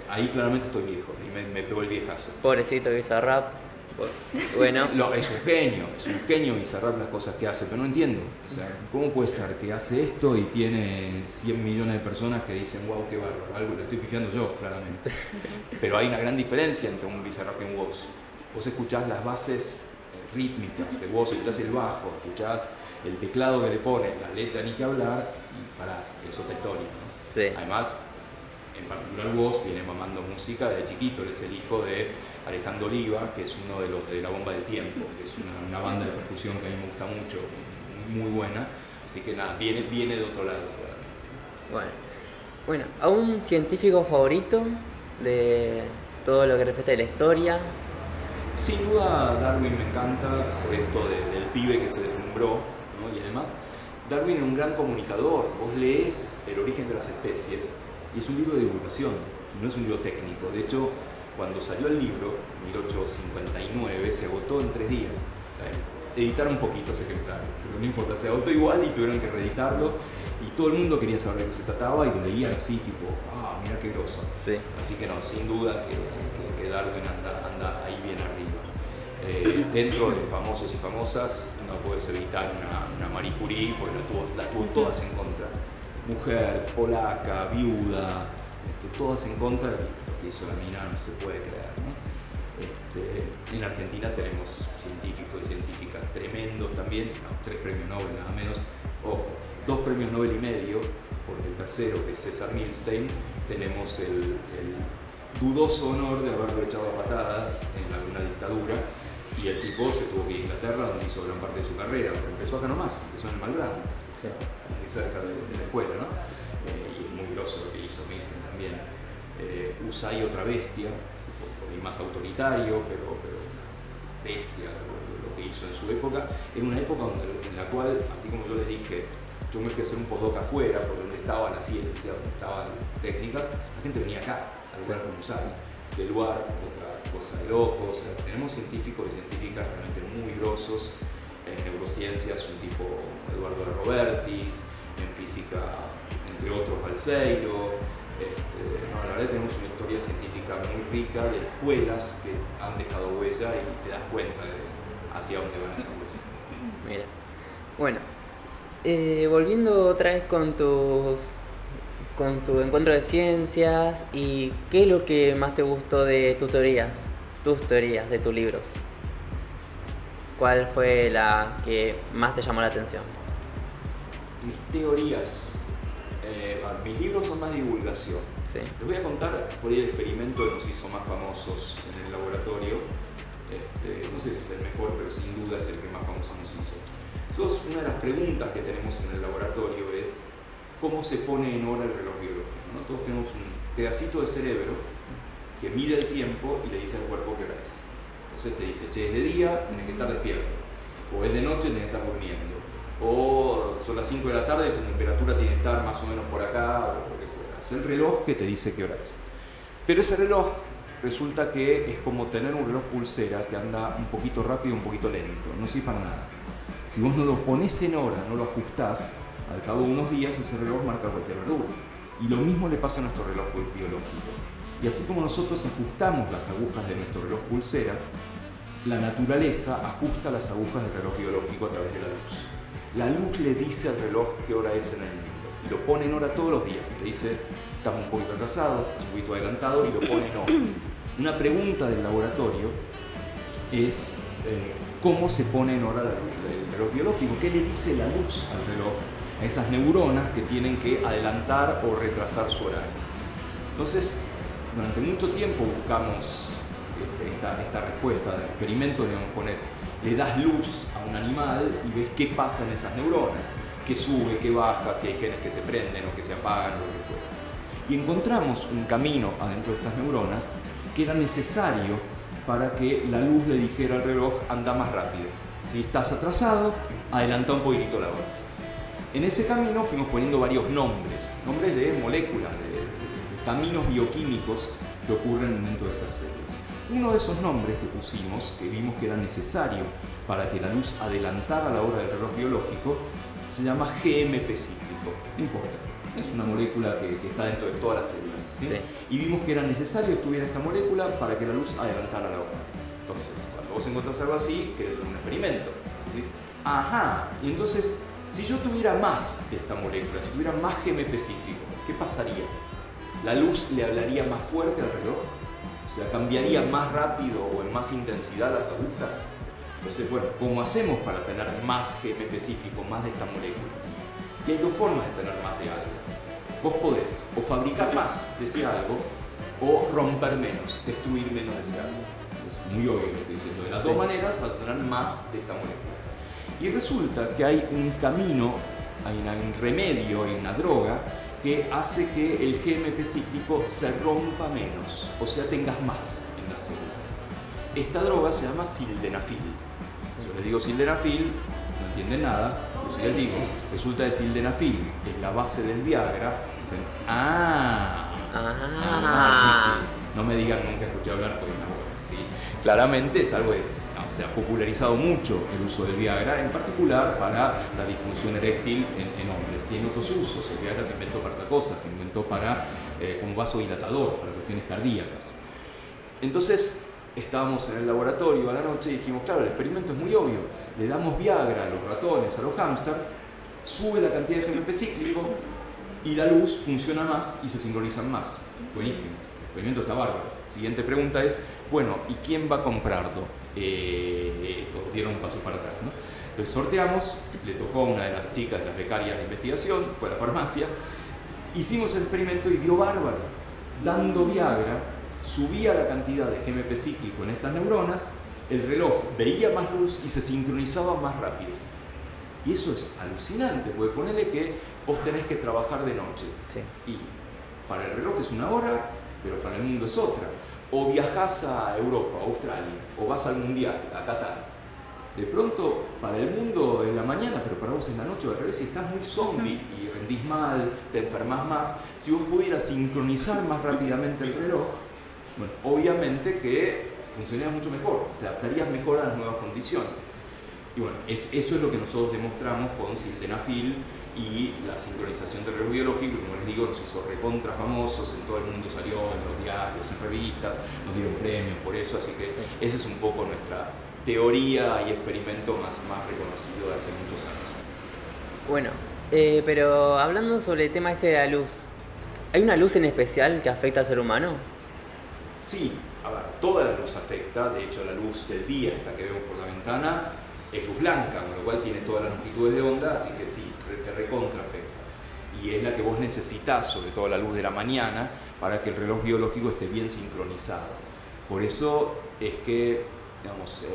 Ahí claramente estoy viejo y me pegó el viejazo. Pobrecito Bizarrap. Bueno. Es un genio Bizarrap las cosas que hace, pero no entiendo. O sea, ¿cómo puede ser que hace esto y tiene 100 millones de personas que dicen, wow, qué bárbaro? Algo le estoy pifiando yo, claramente. Pero hay una gran diferencia entre un Bizarrap y un Woz. Vos escuchás las bases rítmicas de Woz, escuchás el bajo, escuchás el teclado que le pone, la letra ni que hablar, y es otra historia, ¿no? Sí. Además, en particular Woz viene mamando música desde chiquito. Él es el hijo de Alejandro Oliva, que es uno de los de La Bomba del Tiempo, que es una banda de percusión que a mí me gusta mucho, muy buena. Así que nada, viene de otro lado. Bueno, ¿a un científico favorito de todo lo que respecta a la historia? Sin duda Darwin me encanta por esto del pibe que se deslumbró, ¿no? Y además Darwin es un gran comunicador. Vos lees El origen de las especies y es un libro de divulgación, no es un libro técnico. De hecho, cuando salió el libro, en 1859, se agotó en 3 días. Editaron un poquito ese ejemplar, pero no importa, se agotó igual y tuvieron que reeditarlo y todo el mundo quería saber de qué se trataba y lo leían así, tipo, mira qué groso. Sí. Así que no, sin duda que Darwin anda ahí bien arriba. Dentro de famosos y famosas no puedes evitar una Marie Curie, porque las tuvo todas en contra. Mujer, polaca, viuda, todas en contra, y lo que hizo la mina no se puede creer, ¿no? En Argentina tenemos científicos y científicas tremendos también, 3 premios Nobel nada menos, ojo, 2 premios Nobel y medio, porque el tercero, que es César Milstein, tenemos el dudoso honor de haberlo echado a patadas en alguna dictadura, y el tipo se tuvo que ir a Inglaterra, donde hizo gran parte de su carrera, pero empezó acá nomás, empezó en el Malbrán, sí, muy cerca de la escuela, ¿no? Y es muy grosso lo que hizo Milstein también. Usai otra bestia, por ahí más autoritario, pero bestia lo que hizo en su época, en una época en la cual, así como yo les dije, yo me fui a hacer un postdoc afuera, por donde estaba la ciencia, donde estaban técnicas, la gente venía acá a lugar como Usai, de lugar, otra cosa de locos. Tenemos científicos y científicas realmente muy grosos, en neurociencias un tipo Eduardo de Robertis, en física, entre otros, Balseiro. La verdad tenemos una historia científica muy rica de escuelas que han dejado huella y te das cuenta de hacia dónde van esas huellas. Mira, bueno, volviendo otra vez con tu encuentro de ciencias, y ¿qué es lo que más te gustó de tus teorías de tus libros? ¿Cuál fue la que más te llamó la atención? Mis teorías. Mis libros son más divulgación. Sí. Les voy a contar por ahí el experimento que nos hizo más famosos en el laboratorio. No sé si es el mejor, pero sin duda es el que más famoso nos hizo. Una de las preguntas que tenemos en el laboratorio es ¿cómo se pone en hora el reloj biológico? ¿No? Todos tenemos un pedacito de cerebro que mide el tiempo y le dice al cuerpo qué hora es. Entonces te dice, che, es de día, tienes que estar despierto. O es de noche, tienes que estar durmiendo. O son las 5 de la tarde, tu temperatura tiene que estar más o menos por acá, o lo que fuera. Es el reloj que te dice qué hora es. Pero ese reloj resulta que es como tener un reloj pulsera que anda un poquito rápido y un poquito lento. No sirve para nada. Si vos no lo pones en hora, no lo ajustás, al cabo de unos días ese reloj marca cualquier verdura. Y lo mismo le pasa a nuestro reloj biológico. Y así como nosotros ajustamos las agujas de nuestro reloj pulsera, la naturaleza ajusta las agujas del reloj biológico a través de la luz. La luz le dice al reloj qué hora es en el mundo y lo pone en hora todos los días. Le dice, estamos un poquito atrasado, es un poquito adelantado, y lo pone en hora. Una pregunta del laboratorio es cómo se pone en hora el reloj biológico, qué le dice la luz al reloj, a esas neuronas que tienen que adelantar o retrasar su horario. Entonces, durante mucho tiempo buscamos esta respuesta de experimentos, digamos, le das luz a un animal y ves qué pasa en esas neuronas, qué sube, qué baja, si hay genes que se prenden o que se apagan o lo que fuera. Y encontramos un camino adentro de estas neuronas que era necesario para que la luz le dijera al reloj, anda más rápido. Si estás atrasado, adelanta un poquitito la hora. En ese camino fuimos poniendo varios nombres de moléculas, de caminos bioquímicos que ocurren dentro de estas células. Uno de esos nombres que pusimos, que vimos que era necesario para que la luz adelantara la hora del reloj biológico, se llama GMP cíclico. No importa, es una molécula que está dentro de todas las células. ¿Sí? Sí. Y vimos que era necesario que estuviera esta molécula para que la luz adelantara la hora. Entonces, cuando vos encontrás algo así, querés hacer un experimento. Decís, ajá, y entonces, si yo tuviera más de esta molécula, si tuviera más GMP cíclico, ¿qué pasaría? ¿La luz le hablaría más fuerte al reloj? O sea, ¿cambiaría más rápido o en más intensidad las agujas? Entonces, bueno, ¿cómo hacemos para tener más GMP cíclico, más de esta molécula? Y hay dos formas de tener más de algo. Vos podés o fabricar más de ese algo o romper menos, destruir menos de ese algo. Es muy obvio lo que estoy diciendo. De las dos maneras vas a tener más de esta molécula. Y resulta que hay un camino hay un remedio, hay una droga que hace que el GMP cíclico se rompa menos, o sea, tengas más en la célula. Esta droga se llama sildenafil. Si yo les digo sildenafil, no entienden nada, pero si les digo, resulta que sildenafil es la base del Viagra, dicen, sí. No me digan nunca escuché hablar, pues no, sí. Claramente es algo que se ha popularizado mucho el uso del Viagra, en particular para la disfunción eréctil en hombres. Tiene otros usos. El Viagra se inventó para otra cosa, se inventó para como vasodilatador, para cuestiones cardíacas. Entonces, estábamos en el laboratorio a la noche y dijimos, claro, el experimento es muy obvio. Le damos Viagra a los ratones, a los hámsters, sube la cantidad de GMP cíclico y la luz funciona más y se sincronizan más. Buenísimo. El experimento está bárbaro. Siguiente pregunta es, bueno, ¿y quién va a comprarlo? Todos dieron un paso para atrás, ¿no? Entonces sorteamos, le tocó a una de las chicas, de las becarias de investigación, fue a la farmacia, hicimos el experimento y dio bárbaro. Dando Viagra, subía la cantidad de GMP cíclico en estas neuronas, el reloj veía más luz y se sincronizaba más rápido. Y eso es alucinante, porque ponele que vos tenés que trabajar de noche. Sí. Y para el reloj es una hora, pero para el mundo es otra. O viajás a Europa, a Australia, o vas al Mundial, a Qatar. De pronto, para el mundo es la mañana, pero para vos es la noche, o al revés, si estás muy zombie y rendís mal, te enfermas más, si vos pudieras sincronizar más rápidamente el reloj, bueno, obviamente que funcionaría mucho mejor, te adaptarías mejor a las nuevas condiciones. Y bueno, eso es lo que nosotros demostramos con sildenafil y la sincronización del reloj biológico, como les digo, nos hizo recontra famosos, en todo el mundo salió, en los diarios, en revistas, nos dieron premios por eso, así que esa es un poco nuestra teoría y experimento más reconocido de hace muchos años. Bueno, pero hablando sobre el tema ese de la luz, ¿hay una luz en especial que afecta al ser humano? Sí, a ver, toda la luz afecta, de hecho la luz del día, esta que vemos por la ventana, es luz blanca, con lo cual tiene todas las longitudes de onda, así que sí, te recontra afecta. Y es la que vos necesitás, sobre todo la luz de la mañana, para que el reloj biológico esté bien sincronizado. Por eso es que, digamos,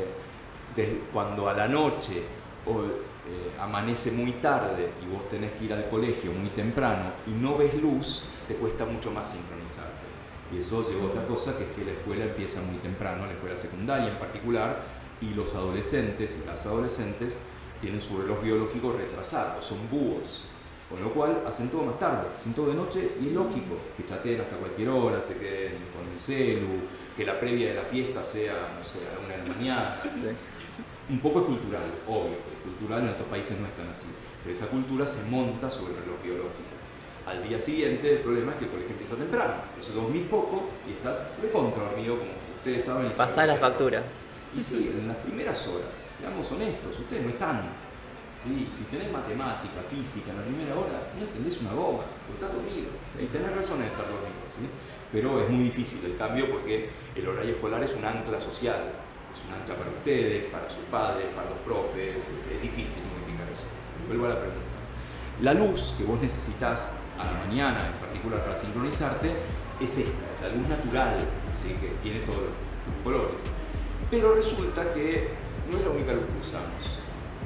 cuando a la noche amanece muy tarde y vos tenés que ir al colegio muy temprano y no ves luz, te cuesta mucho más sincronizarte. Y eso lleva a otra cosa, que es que la escuela empieza muy temprano, la escuela secundaria en particular, y los adolescentes y las adolescentes tienen su reloj biológico retrasado, son búhos, con lo cual hacen todo más tarde, hacen todo de noche, y es lógico que chateen hasta cualquier hora, se queden con el celu, que la previa de la fiesta sea, no sé, a la 1 de la mañana. Sí. Un poco es cultural, obvio, es cultural, en otros países no es tan así, pero esa cultura se monta sobre el reloj biológico. Al día siguiente el problema es que el colegio empieza temprano, entonces dormís poco y estás recontra dormido, como ustedes saben. Pasar la factura. Y sí, en las primeras horas, seamos honestos, ustedes no están. Sí, si tenés matemática, física en la primera hora, no entendés una goma, porque estás dormido. Y tenés razón en estar dormido, ¿sí? Pero es muy difícil el cambio porque el horario escolar es un ancla social, es un ancla para ustedes, para sus padres, para los profes, es difícil modificar eso. Vuelvo a la pregunta. La luz que vos necesitas a la mañana, en particular para sincronizarte, es esta, es la luz natural, ¿sí? Que tiene todos los colores. Pero resulta que no es la única luz que usamos.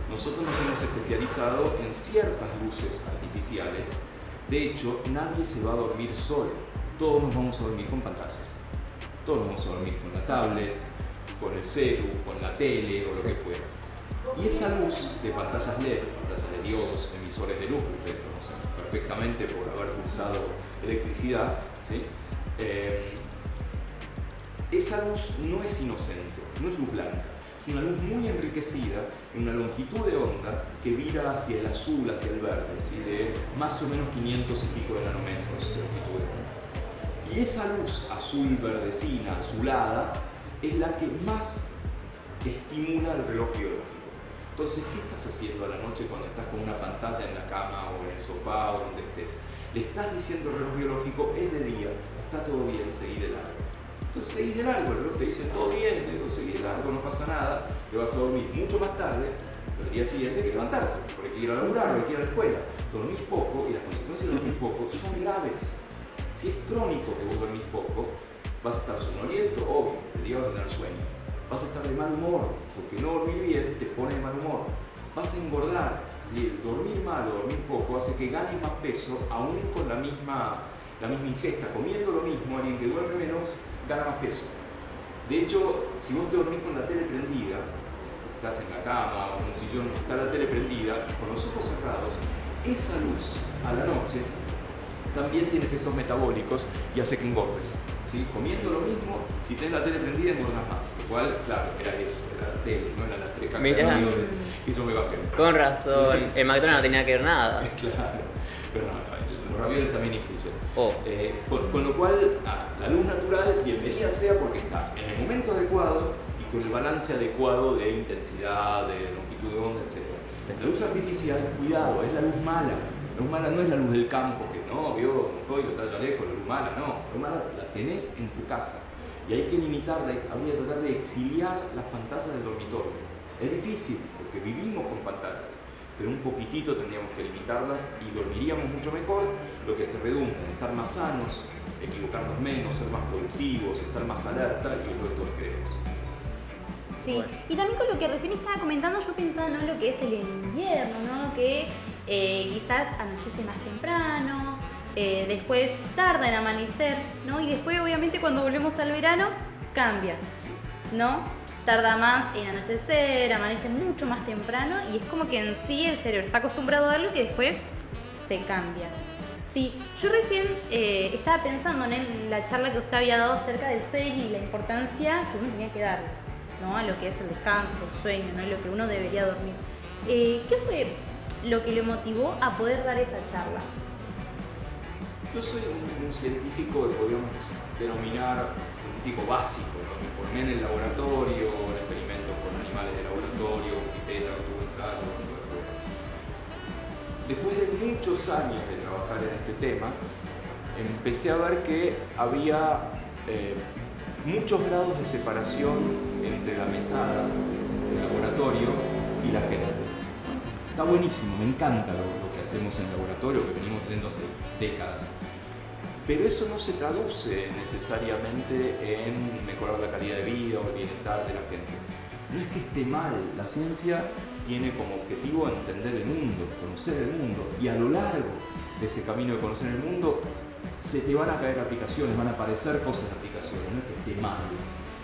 Nosotros nos hemos especializado en ciertas luces artificiales. De hecho, nadie se va a dormir solo. Todos nos vamos a dormir con pantallas. Todos nos vamos a dormir con la tablet, con el celu, con la tele o lo que fuera. Y esa luz de pantallas LED, pantallas de diodos, emisores de luz, que ustedes conocen perfectamente por haber usado electricidad, ¿sí? Esa luz no es inocente, no es luz blanca, es una luz muy enriquecida en una longitud de onda que vira hacia el azul, hacia el verde, ¿sí? De más o menos 500 y pico de nanómetros de longitud de onda. Y esa luz azul verdecina, azulada, es la que más estimula el reloj biológico. Entonces, ¿qué estás haciendo a la noche cuando estás con una pantalla en la cama o en el sofá o donde estés? Le estás diciendo al reloj biológico, es de día, está todo bien, seguí de largo. Entonces seguí de largo, el reloj te dice, todo bien, negro, seguí de largo, no pasa nada, te vas a dormir mucho más tarde, pero el día siguiente hay que levantarse, porque hay que ir a laburar, hay que ir a la escuela. Dormís poco y las consecuencias de dormir poco son graves. Si es crónico que vos dormís poco, vas a estar somnoliento, obvio, el día vas a tener sueño. Vas a estar de mal humor, porque no dormir bien te pone de mal humor. Vas a engordar, ¿sí? El dormir mal o dormir poco hace que ganes más peso aún con la misma ingesta. Comiendo lo mismo, alguien que duerme menos gana más peso. De hecho, si vos te dormís con la tele prendida, estás en la cama o en un sillón, está la tele prendida, con los ojos cerrados, esa luz a la noche también tiene efectos metabólicos y hace que engordes. ¿Sí? Comiendo lo mismo, si tenés la tele prendida engordas más. Lo cual, claro, era eso, era la tele, no eran las 3 calorías y eso me bajé. Con razón, el McDonald's no tenía que ver nada. Claro, pero no, los ravioles también influyen. Oh. Con lo cual, la luz natural, bienvenida sea porque está en el momento adecuado y con el balance adecuado de intensidad, de longitud de onda, etc. Sí. La luz artificial, cuidado, es la luz mala. La luz mala no es la luz del campo, que no, vio, un foilo está allá lejos, la luz mala, no. La luz mala la tenés en tu casa y hay que limitarla, habría que tratar de exiliar las pantallas del dormitorio. Es difícil porque vivimos con pantallas, pero un poquitito tendríamos que limitarlas y dormiríamos mucho mejor, lo que se redunda en estar más sanos, equivocarnos menos, ser más productivos, estar más alerta y es lo que todos queremos. Sí, bueno. Y también con lo que recién estaba comentando, yo pensaba, ¿no?, lo que es el invierno, ¿no?, que quizás anochece más temprano, después tarda en amanecer, ¿no?, y después obviamente cuando volvemos al verano cambia, ¿no? Tarda más en anochecer, amanece mucho más temprano y es como que en sí el cerebro está acostumbrado a algo que después se cambia. Sí, yo recién estaba pensando, ¿no?, en la charla que usted había dado acerca del sueño y la importancia que uno tenía que darle, ¿no?, a lo que es el descanso, el sueño, ¿no?, lo que uno debería dormir. ¿Qué fue lo que le motivó a poder dar esa charla? Yo soy un científico que podríamos denominar científico básico, ¿no? Me formé en el laboratorio, en experimentos con animales de laboratorio, con pipetas, tuve ensayos, lo que fuera. Después de muchos años de trabajar en este tema, empecé a ver que había muchos grados de separación entre la mesada, el laboratorio y la gente. Está buenísimo, me encanta lo que hacemos en el laboratorio, que venimos haciendo hace décadas. Pero eso no se traduce necesariamente en mejorar la calidad de vida o el bienestar de la gente. No es que esté mal, la ciencia tiene como objetivo entender el mundo, conocer el mundo, y a lo largo de ese camino de conocer el mundo se te van a caer aplicaciones, van a aparecer cosas de aplicaciones, no es que esté mal.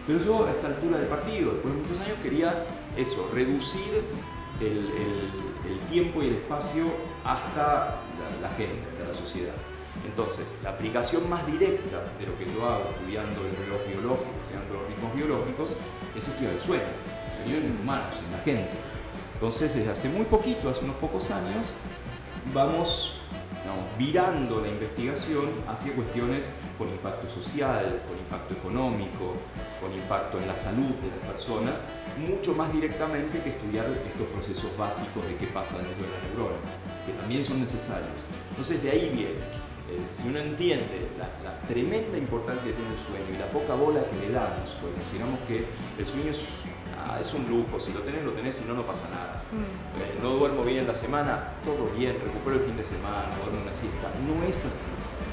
Pero yo a esta altura del partido, después de muchos años, quería eso, reducir el tiempo y el espacio hasta la gente, hasta la sociedad. Entonces, la aplicación más directa de lo que yo hago estudiando el reloj biológico, estudiando los ritmos biológicos, es estudiar el sueño en humanos, en la gente. Entonces, desde hace muy poquito, hace unos pocos años, vamos virando la investigación hacia cuestiones con impacto social, con impacto económico, con impacto en la salud de las personas, mucho más directamente que estudiar estos procesos básicos de qué pasa dentro de la neurona, que también son necesarios. Entonces, de ahí viene. Si uno entiende la tremenda importancia que tiene el sueño y la poca bola que le damos, porque consideramos que el sueño es un lujo, si lo tenés, si no, no pasa nada. No duermo bien la semana, todo bien, recupero el fin de semana, duermo una siesta. No es así.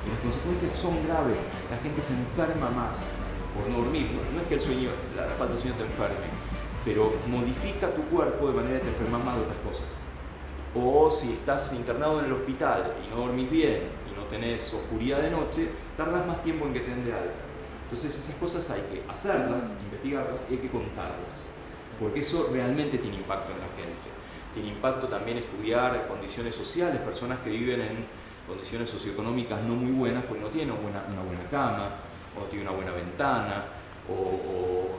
Y las consecuencias son graves. La gente se enferma más por no dormir. No es que el sueño, la falta de sueño te enferme, pero modifica tu cuerpo de manera que te enfermas más de otras cosas. O si estás internado en el hospital y no dormís bien, no tenés oscuridad de noche, tardas más tiempo en que te den de alta. Entonces esas cosas hay que hacerlas, investigarlas y hay que contarlas, porque eso realmente tiene impacto en la gente. Tiene impacto también estudiar condiciones sociales, personas que viven en condiciones socioeconómicas no muy buenas porque no tienen una buena cama, o no tienen una buena ventana, o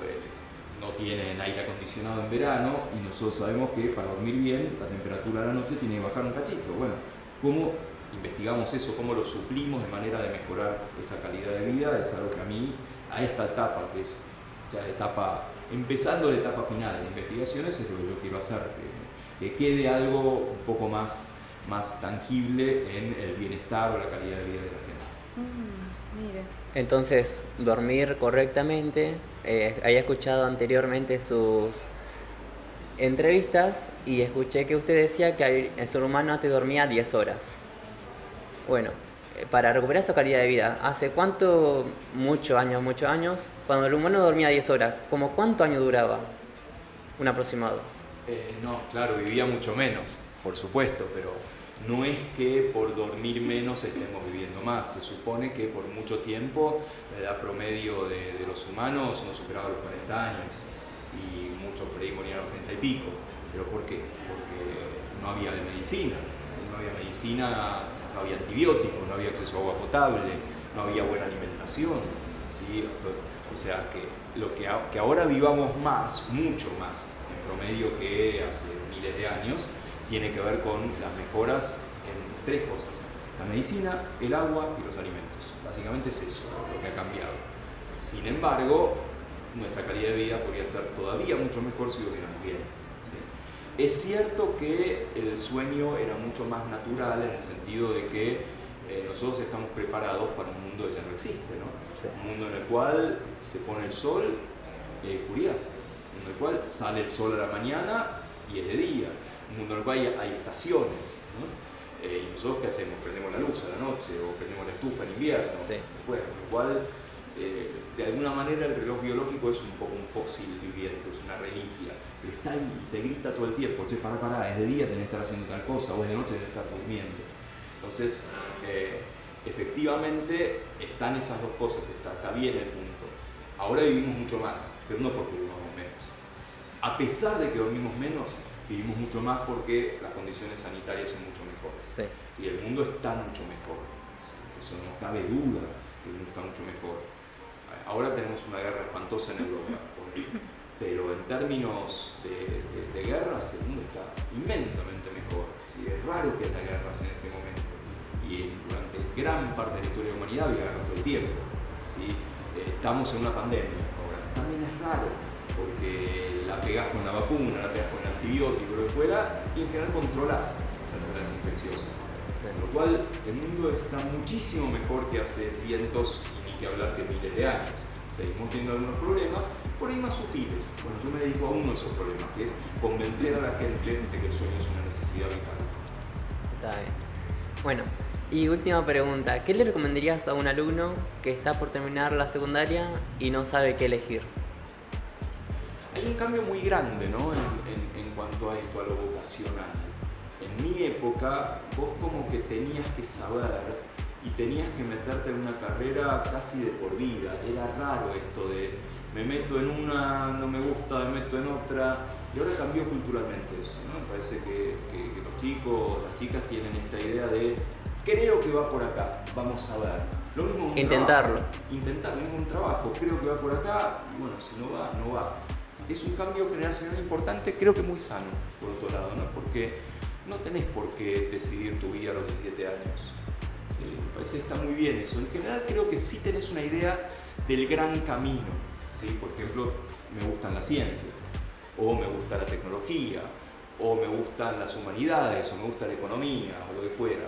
no tienen aire acondicionado en verano, y nosotros sabemos que para dormir bien la temperatura de la noche tiene que bajar un cachito. Bueno, ¿cómo investigamos eso? ¿Cómo lo suplimos de manera de mejorar esa calidad de vida? Es algo que a mí, a esta etapa, que es ya empezando la etapa final de investigaciones, es lo que yo quiero hacer, que quede algo un poco más tangible en el bienestar o la calidad de vida de la gente. Mire. Entonces, dormir correctamente. Había escuchado anteriormente sus entrevistas y escuché que usted decía que el ser humano antes dormía 10 horas. Bueno, para recuperar esa calidad de vida, ¿hace cuánto? Muchos años, cuando el humano dormía 10 horas, ¿cómo cuánto año duraba? Un aproximado. No, claro, vivía mucho menos. por supuesto, pero no es que por dormir menos estemos viviendo más. Se supone que por mucho tiempo la edad promedio de los humanos no superaba los 40 años y muchos por ahí morían a los 30 y pico. ¿Pero por qué? Porque no había de medicina. ¿Sí? No había medicina, no había antibióticos, no había acceso a agua potable, no había buena alimentación. ¿Sí? O sea que ahora vivamos más, mucho más en promedio que hace miles de años, tiene que ver con las mejoras en 3 cosas: la medicina, el agua y los alimentos. Básicamente es eso lo que ha cambiado. Sin embargo, nuestra calidad de vida podría ser todavía mucho mejor si viviéramos bien. ¿Sí? Es cierto que el sueño era mucho más natural en el sentido de que nosotros estamos preparados para un mundo que ya no existe, ¿no? Sí. Un mundo en el cual se pone el sol y hay oscuridad, un mundo en el cual sale el sol a la mañana y es de día, un mundo en el cual hay estaciones, ¿no? Y nosotros ¿qué hacemos? Prendemos la luz a la noche o prendemos la estufa en invierno, sí. Fuera, con lo cual de alguna manera el reloj biológico es un poco un fósil viviente, es una reliquia, pero está ahí y te grita todo el tiempo: che, pará, es de día, tenés que estar haciendo tal cosa, o es de noche, tenés que estar durmiendo. Entonces, efectivamente están esas dos cosas, está bien el punto. Ahora vivimos mucho más, pero no porque dormimos menos. A pesar de que dormimos menos, vivimos mucho más porque las condiciones sanitarias son mucho mejores. Sí. Sí, el mundo está mucho mejor, eso no cabe duda, el mundo está mucho mejor. Ahora tenemos una guerra espantosa en Europa, pero en términos de guerras, el mundo está inmensamente mejor. ¿Sí? Es raro que haya guerras en este momento. Y durante gran parte de la historia de la humanidad había guerras todo el tiempo. ¿Sí? Estamos en una pandemia ahora. También es raro, porque la pegás con la vacuna, la pegás con el antibiótico, lo que fuera, y en general controlás esas enfermedades infecciosas. Con lo cual, el mundo está muchísimo mejor que hace cientos, y ni que hablar que miles de años. Seguimos teniendo algunos problemas, por ahí más sutiles. Bueno, yo me dedico a uno de esos problemas, que es convencer a la gente de que el sueño es una necesidad vital. Está bien. Bueno, y última pregunta: ¿qué le recomendarías a un alumno que está por terminar la secundaria y no sabe qué elegir? Hay un cambio muy grande, ¿no? en cuanto a esto, a lo vocacional. En mi época, vos como que tenías que saber y tenías que meterte en una carrera casi de por vida. Era raro esto de me meto en una, no me gusta, me meto en otra. Y ahora cambió culturalmente eso, ¿no? Me parece que los chicos, las chicas tienen esta idea de creo que va por acá, vamos a ver. Lo mismo un intentarlo. Intentar, lo mismo un trabajo, creo que va por acá y bueno, si no va, no va. Es un cambio generacional importante, creo que muy sano, por otro lado, ¿no? Porque no tenés por qué decidir tu vida a los 17 años. ¿Sí? Me parece que está muy bien eso. En general creo que sí tenés una idea del gran camino. ¿Sí? Por ejemplo, me gustan las ciencias, o me gusta la tecnología, o me gustan las humanidades, o me gusta la economía, o lo que fuera.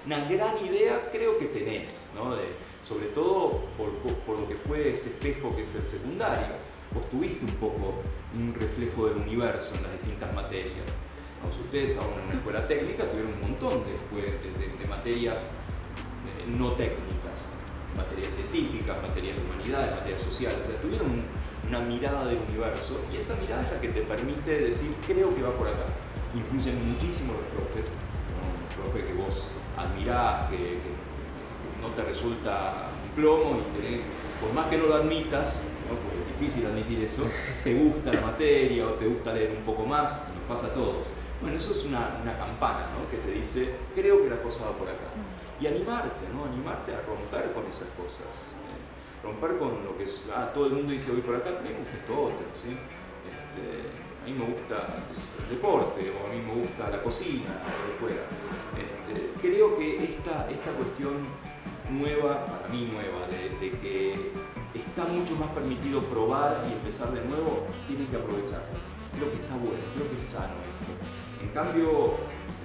Una gran idea creo que tenés, ¿no? Sobre todo por lo que fue ese espejo que es el secundario. Vos tuviste un poco un reflejo del universo en las distintas materias. ¿No? Si ustedes ahora en una escuela técnica tuvieron un montón de materias no técnicas, materias científicas, materias de humanidades, materias sociales, o sea, tuvieron una mirada del universo y esa mirada es la que te permite decir creo que va por acá. Influyen muchísimo los profes, ¿no? Un profe que vos admirás, que no te resulta un plomo y por más que no lo admitas, ¿no? Porque es difícil admitir eso, te gusta la materia o te gusta leer un poco más, nos pasa a todos. Bueno, eso es una campana, ¿no? Que te dice, creo que la cosa va por acá. Y animarte, ¿no? Animarte a romper con esas cosas. Romper con lo que es, todo el mundo dice voy por acá, pero a mí me gusta esto otro, ¿sí? A mí me gusta el deporte, o a mí me gusta la cocina, o lo que fuera. Creo que esta cuestión nueva, para mí nueva, de que está mucho más permitido probar y empezar de nuevo, tienen que aprovecharlo. Creo que está bueno, creo que es sano esto. En cambio,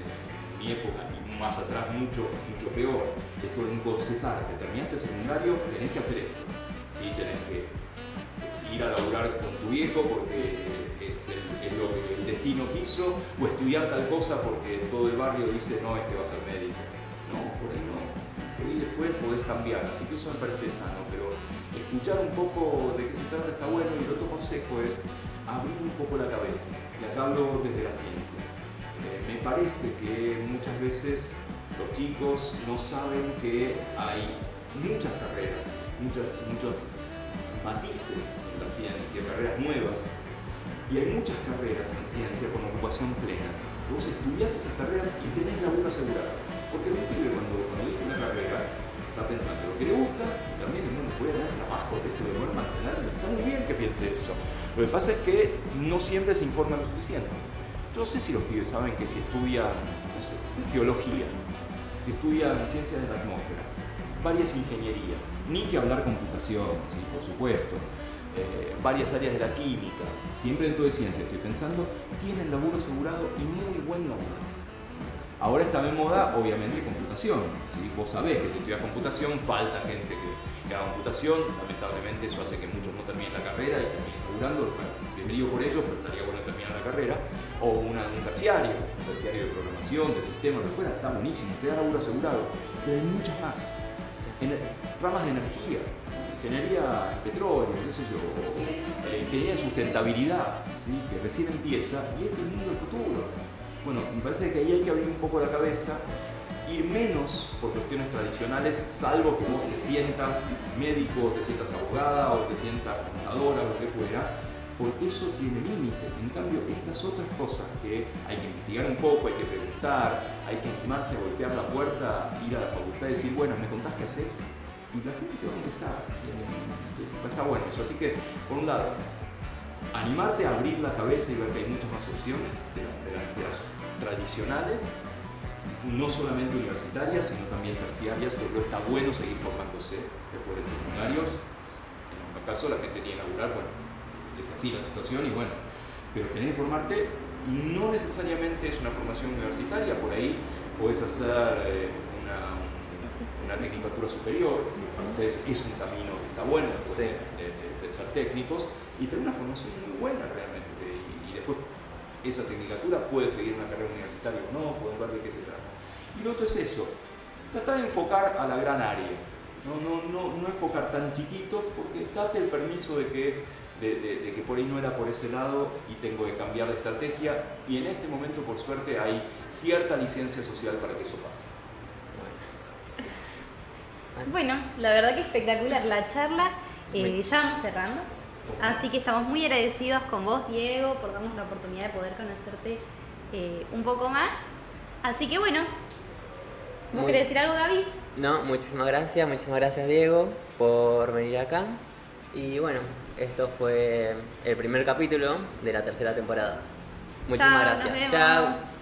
en mi época, y más atrás mucho peor, esto de encorsetar, que terminaste el secundario, tenés que hacer esto. ¿Sí? Tenés que ir a laburar con tu viejo porque es lo que el destino quiso, o estudiar tal cosa porque todo el barrio dice no, va a ser médico. No, por ahí no. Por ahí después podés cambiar, así que eso me parece sano, pero escuchar un poco de qué se trata está bueno. Y el otro consejo es abrir un poco la cabeza, y acá hablo desde la ciencia. Me parece que muchas veces los chicos no saben que hay muchas carreras, muchos matices en la ciencia, carreras nuevas, y hay muchas carreras en ciencia con ocupación plena. Vos estudiás esas carreras y tenés laburo asegurado. Porque un pibe cuando elige una carrera está pensando lo que le gusta y también voy a tener trabajo de esto de poder mantenerlo. Está muy bien que piense eso. Lo que pasa es que no siempre se informa lo suficiente. Yo no sé si los pibes saben que si estudian, no sé, geología, si estudian ciencias de la atmósfera, varias ingenierías, ni que hablar computación, sí, por supuesto, varias áreas de la química, siempre dentro de ciencia estoy pensando, tienen laburo asegurado y muy buen laburo. Ahora está de moda, obviamente, computación. ¿Sí? Vos sabés que si estudias computación, falta gente que haga computación. Lamentablemente eso hace que muchos no terminen la carrera y terminen laburando. Bueno, bienvenido por ellos, pero estaría bueno terminar la carrera. O un terciario de programación, de sistemas, lo que fuera, está buenísimo, te da laburo asegurado. Pero hay muchas más. Ramas de energía, ingeniería en petróleo, qué sé yo, ingeniería en sustentabilidad, ¿sí? Que recién empieza y es el mundo del futuro. Bueno, me parece que ahí hay que abrir un poco la cabeza, ir menos por cuestiones tradicionales, salvo que vos te sientas médico, te sientas abogada o te sientas contadora o lo que fuera, porque eso tiene límite. En cambio, estas otras cosas que hay que investigar un poco, hay que preguntar, hay que animarse a golpear la puerta, ir a la facultad y decir, bueno, ¿me contás qué haces? Y la gente te va a contestar. Está bueno eso. Así que, por un lado, animarte a abrir la cabeza y ver que hay muchas más opciones de las tradicionales, no solamente universitarias, sino también terciarias, pero está bueno seguir formándose después del secundario. En un caso la gente tiene que laburar, bueno, es así la situación y bueno, pero tenés que formarte y no necesariamente es una formación universitaria, por ahí podés hacer una tecnicatura superior, que para ustedes es un camino que está bueno después sí. de ser técnicos, y tener una formación muy buena realmente, y después esa tecnicatura puede seguir una carrera universitaria o no, pueden ver de qué se trata. Y lo otro es eso, tratar de enfocar a la gran área, no enfocar tan chiquito, porque date el permiso de que por ahí no era por ese lado y tengo que cambiar de estrategia, y en este momento por suerte hay cierta licencia social para que eso pase. Bueno, la verdad que espectacular la charla. Ya vamos cerrando. Así que estamos muy agradecidos con vos, Diego, por darnos la oportunidad de poder conocerte un poco más. Así que bueno, ¿vos querés decir algo, Gaby? No, muchísimas gracias Diego por venir acá. Y bueno, esto fue el primer capítulo de la tercera temporada. Muchísimas Chao, gracias. nos vemos. Chao.